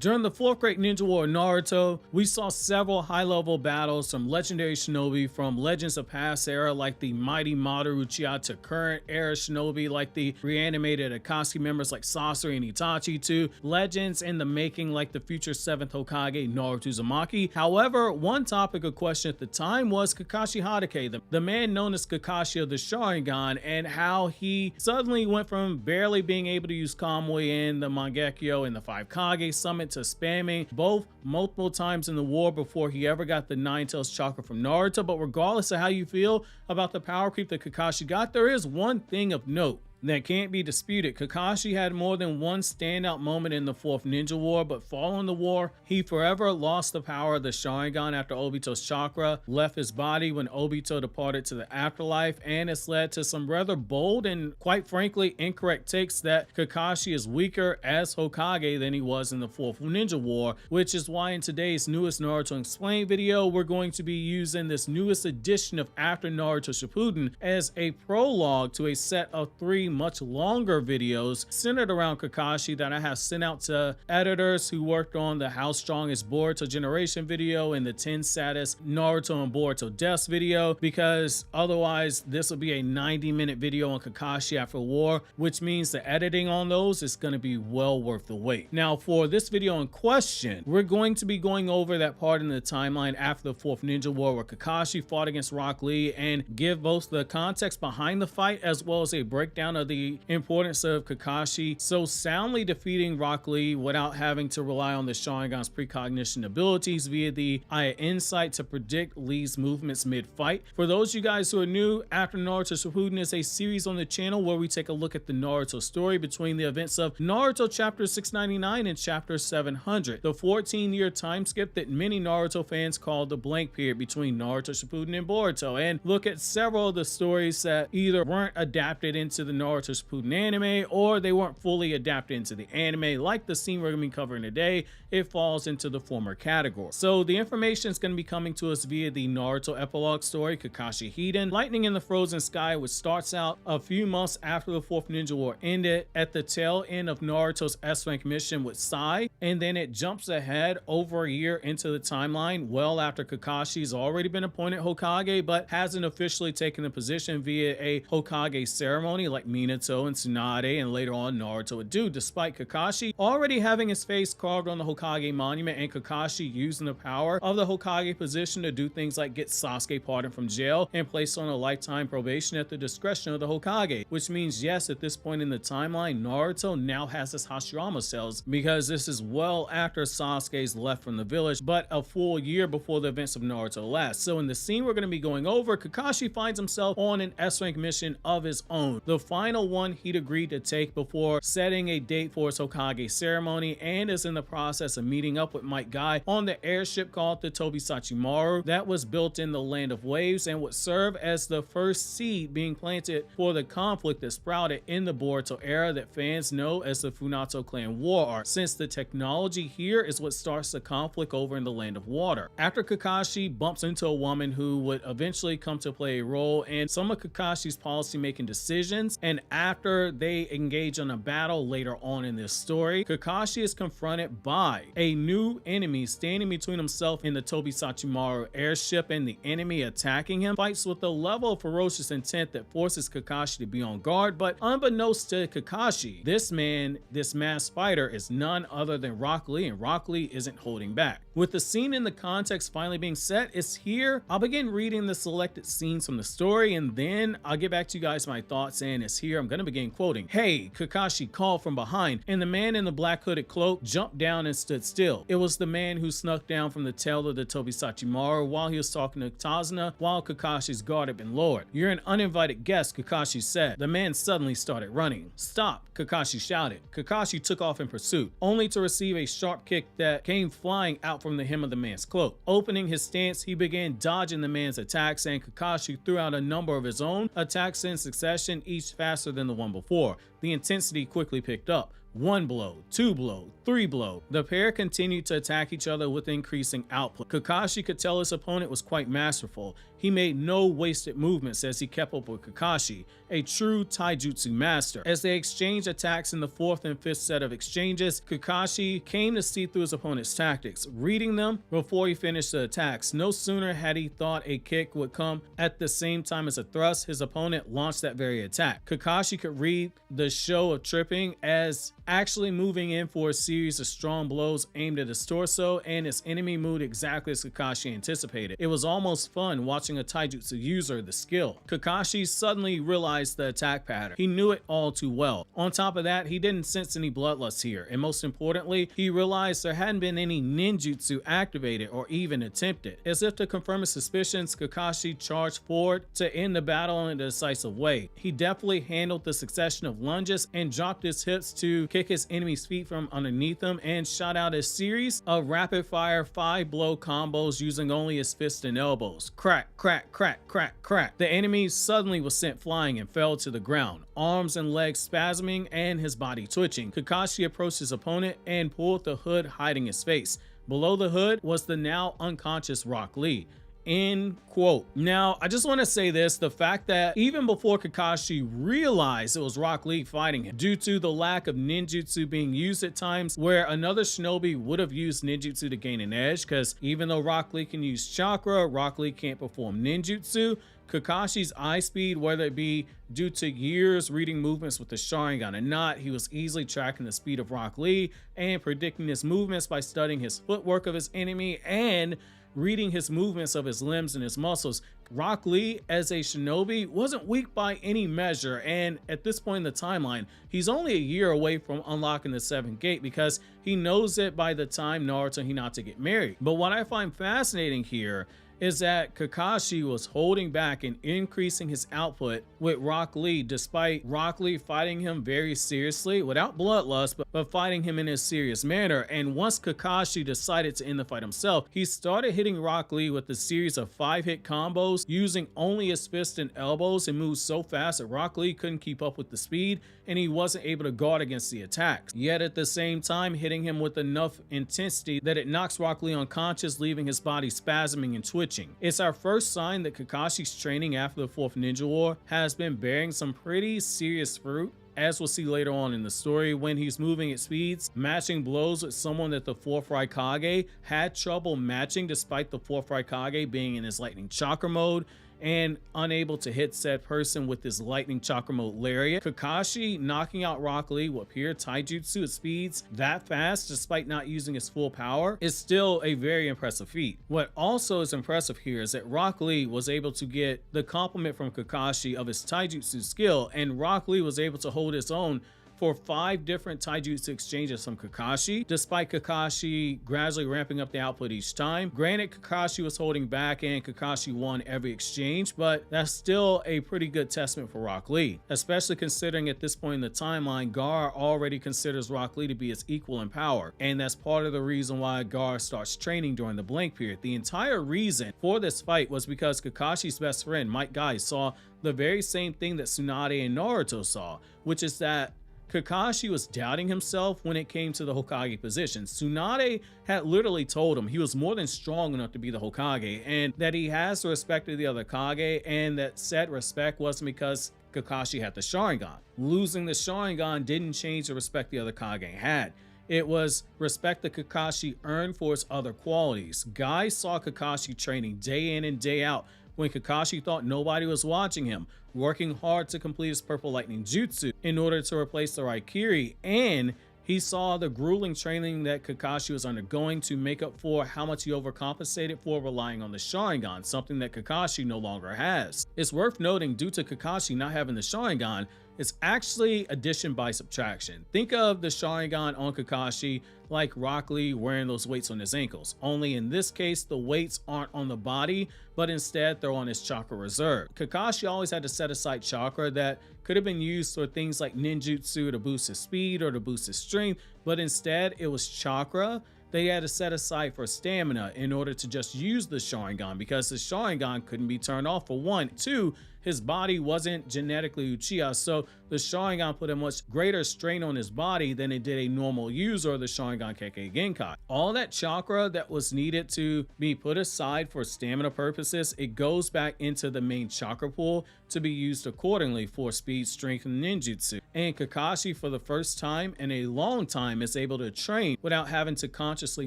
During the 4th Great Ninja War Naruto, we saw several high-level battles from legendary shinobi from Legends of Past era like the mighty Madara Uchiha to current era shinobi like the reanimated Akatsuki members like Sasori and Itachi to legends in the making like the future 7th Hokage Naruto Uzumaki. However, one topic of question at the time was Kakashi Hatake, the man known as Kakashi of the Sharingan, and how he suddenly went from barely being able to use Kamui in the Mangekyo and the 5 Kage summit to spamming both multiple times in the war before he ever got the Nine Tails chakra from Naruto. But regardless of how you feel about the power creep that Kakashi got, there is one thing of note that can't be disputed. Kakashi had more than one standout moment in the 4th Ninja War, but following the war, he forever lost the power of the Sharingan after Obito's chakra left his body when Obito departed to the afterlife, and it's led to some rather bold and quite frankly incorrect takes that Kakashi is weaker as Hokage than he was in the 4th Ninja War, which is why in today's newest Naruto Explained video, we're going to be using this newest edition of After Naruto Shippuden as a prologue to a set of 3 much longer videos centered around Kakashi that I have sent out to editors who worked on the How Strong is Boruto Generation video and the 10 saddest Naruto and Boruto deaths video, because otherwise this will be a 90-minute video on Kakashi after war, which means the editing on those is going to be well worth the wait. Now for this video in question, we're going to be going over that part in the timeline after the 4th Ninja War where Kakashi fought against Rock Lee and give both the context behind the fight as well as a breakdown of the importance of Kakashi so soundly defeating Rock Lee without having to rely on the Sharingan's precognition abilities via the Aya insight to predict Lee's movements mid-fight. For those of you guys who are new, After Naruto Shippuden is a series on the channel where we take a look at the Naruto story between the events of Naruto chapter 699 and chapter 700, the 14-year time skip that many Naruto fans call the blank period between Naruto Shippuden and Boruto, and look at several of the stories that either weren't adapted into the Naruto Shippuden anime or they weren't fully adapted into the anime. Like the scene we're going to be covering today, it falls into the former category. So the information is going to be coming to us via the Naruto epilogue story, Kakashi Hiden, Lightning in the Frozen Sky, which starts out a few months after the 4th Ninja War ended at the tail end of Naruto's S-rank mission with Sai, and then it jumps ahead over a year into the timeline well after Kakashi's already been appointed Hokage but hasn't officially taken the position via a Hokage ceremony like Minato and Tsunade and later on Naruto would do, despite Kakashi already having his face carved on the Hokage monument and Kakashi using the power of the Hokage position to do things like get Sasuke pardoned from jail and placed on a lifetime probation at the discretion of the Hokage, which means yes, at this point in the timeline, Naruto now has his Hashirama cells because this is well after Sasuke's left from the village, but a full year before the events of Naruto last. So in the scene we're going to be going over, Kakashi finds himself on an S-rank mission of his own, the final one he'd agreed to take before setting a date for his Hokage ceremony, and is in the process of meeting up with Might Guy on the airship called the Tobisachi Maru that was built in the Land of Waves and would serve as the first seed being planted for the conflict that sprouted in the Boruto era that fans know as the Funato Clan War Arc, since the technology here is what starts the conflict over in the Land of Water. After Kakashi bumps into a woman who would eventually come to play a role in some of Kakashi's policy-making decisions, and after they engage in a battle later on in this story, Kakashi is confronted by a new enemy standing between himself and the Tobisachi Maru airship and the enemy attacking him, fights with a level of ferocious intent that forces Kakashi to be on guard, but unbeknownst to Kakashi, this man, this masked fighter, is none other than Rock Lee, and Rock Lee isn't holding back. With the scene in the context finally being set, it's here I'll begin reading the selected scenes from the story, and then I'll get back to you guys my thoughts, and it's here I'm going to begin quoting. "Hey," Kakashi called from behind, and the man in the black hooded cloak jumped down and stood still. It was the man who snuck down from the tail of the Tobisachi Maru while he was talking to Tazuna while Kakashi's guard had been lowered. "You're an uninvited guest," Kakashi said. The man suddenly started running. "Stop," Kakashi shouted. Kakashi took off in pursuit, only to receive a sharp kick that came flying out from the hem of the man's cloak. Opening his stance, he began dodging the man's attacks, and Kakashi threw out a number of his own attacks in succession, each faster than the one before. The intensity quickly picked up. One blow, two blow, three blow. The pair continued to attack each other with increasing output. Kakashi could tell his opponent was quite masterful. he made no wasted movements as he kept up with Kakashi, a true taijutsu master. As they exchanged attacks in the 4th and 5th set of exchanges, Kakashi came to see through his opponent's tactics, reading them before he finished the attacks. No sooner had he thought a kick would come at the same time as a thrust, his opponent launched that very attack. Kakashi could read the show of tripping as actually moving in for a series of strong blows aimed at his torso, and his enemy moved exactly as Kakashi anticipated. It was almost fun watching a taijutsu user the skill. Kakashi suddenly realized the attack pattern. He knew it all too well. On top of that, he didn't sense any bloodlust here, and most importantly, he realized there hadn't been any ninjutsu activated or even attempted. As if to confirm his suspicions, Kakashi charged forward to end the battle in a decisive way. He deftly handled the succession of lunges and dropped his hips to kick his enemy's feet from underneath him, and shot out a series of rapid-fire 5-blow combos using only his fists and elbows. Crack, crack, crack, crack, crack. The enemy suddenly was sent flying and fell to the ground, arms and legs spasming and his body twitching. Kakashi approached his opponent and pulled the hood, hiding his face. Below the hood was the now unconscious Rock Lee. End quote. Now, I just want to say this, the fact that even before Kakashi realized it was Rock Lee fighting him, due to the lack of ninjutsu being used at times where another shinobi would have used ninjutsu to gain an edge, because even though Rock Lee can use chakra, Rock Lee can't perform ninjutsu. Kakashi's eye speed, whether it be due to years reading movements with the Sharingan or not, he was easily tracking the speed of Rock Lee and predicting his movements by studying his footwork of his enemy and reading his movements of his limbs and his muscles. Rock Lee, as a shinobi, wasn't weak by any measure, and at this point in the timeline, he's only a year away from unlocking the 7th gate because he knows it by the time Naruto and Hinata get married. But what I find fascinating here is that Kakashi was holding back and increasing his output with Rock Lee, despite Rock Lee fighting him very seriously without bloodlust, but fighting him in a serious manner. And once Kakashi decided to end the fight himself, he started hitting Rock Lee with a series of 5-hit combos using only his fists and elbows, and moved so fast that Rock Lee couldn't keep up with the speed and he wasn't able to guard against the attacks. Yet at the same time, hitting him with enough intensity that it knocks Rock Lee unconscious, leaving his body spasming and twitching. It's our first sign that Kakashi's training after the 4th Ninja War has been bearing some pretty serious fruit, as we'll see later on in the story, when he's moving at speeds, matching blows with someone that the 4th Raikage had trouble matching, despite the 4th Raikage being in his lightning chakra mode and unable to hit said person with his lightning chakra mode lariat. Kakashi knocking out Rock Lee with pure taijutsu at speeds that fast, despite not using his full power, is still a very impressive feat. What also is impressive here is that Rock Lee was able to get the compliment from Kakashi of his taijutsu skill, and Rock Lee was able to hold his own for 5 different taijutsu exchanges from Kakashi, despite Kakashi gradually ramping up the output each time. Granted, Kakashi was holding back and Kakashi won every exchange, but that's still a pretty good testament for Rock Lee, especially considering at this point in the timeline, Gar already considers Rock Lee to be his equal in power, and that's part of the reason why Gar starts training during the blank period. The entire reason for this fight was because Kakashi's best friend, Might Guy, saw the very same thing that Tsunade and Naruto saw, which is that Kakashi was doubting himself when it came to the Hokage position. Tsunade had literally told him he was more than strong enough to be the Hokage, and that he has the respect of the other Kage, and that said respect wasn't because Kakashi had the Sharingan. Losing the Sharingan didn't change the respect the other Kage had. It was respect that Kakashi earned for his other qualities. Guy saw Kakashi training day in and day out when Kakashi thought nobody was watching him, working hard to complete his purple lightning jutsu in order to replace the Raikiri, and he saw the grueling training that Kakashi was undergoing to make up for how much he overcompensated for relying on the Sharingan, something that Kakashi no longer has. It's worth noting, due to Kakashi not having the Sharingan, it's actually addition by subtraction. Think of the Sharingan on Kakashi like Rock Lee wearing those weights on his ankles, only in this case the weights aren't on the body, but instead they're on his chakra reserve. Kakashi always had to set aside chakra that could have been used for things like ninjutsu to boost his speed or to boost his strength, but instead it was chakra they had to set aside for stamina in order to just use the Sharingan, because the Sharingan couldn't be turned off, for one. 2, his body wasn't genetically Uchiha, so the Sharingan put a much greater strain on his body than it did a normal user of the Sharingan Kekkei Genkai. All that chakra that was needed to be put aside for stamina purposes, it goes back into the main chakra pool to be used accordingly for speed, strength, and ninjutsu. And Kakashi, for the first time in a long time, is able to train without having to consciously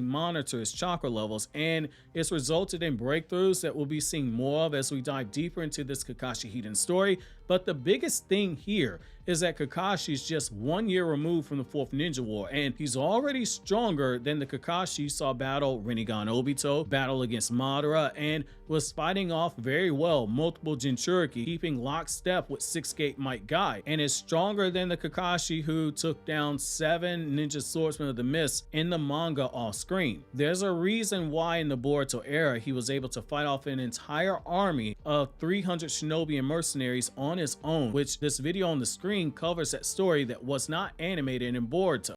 monitor his chakra levels, and it's resulted in breakthroughs that we'll be seeing more of as we dive deeper into this Kakashi hidden story. But the biggest thing here is that Kakashi is just 1 year removed from the 4th Ninja War, and he's already stronger than the Kakashi you saw battle Rinnegan Obito, battle against Madara, and was fighting off very well multiple Jinchuriki, keeping lockstep with 6-Gate Might Guy, and is stronger than the Kakashi who took down 7 Ninja Swordsmen of the Mist in the manga off screen. There's a reason why in the Boruto era he was able to fight off an entire army of 300 shinobi and mercenaries on his own, which this video on the screen covers that story that was not animated in Boruto.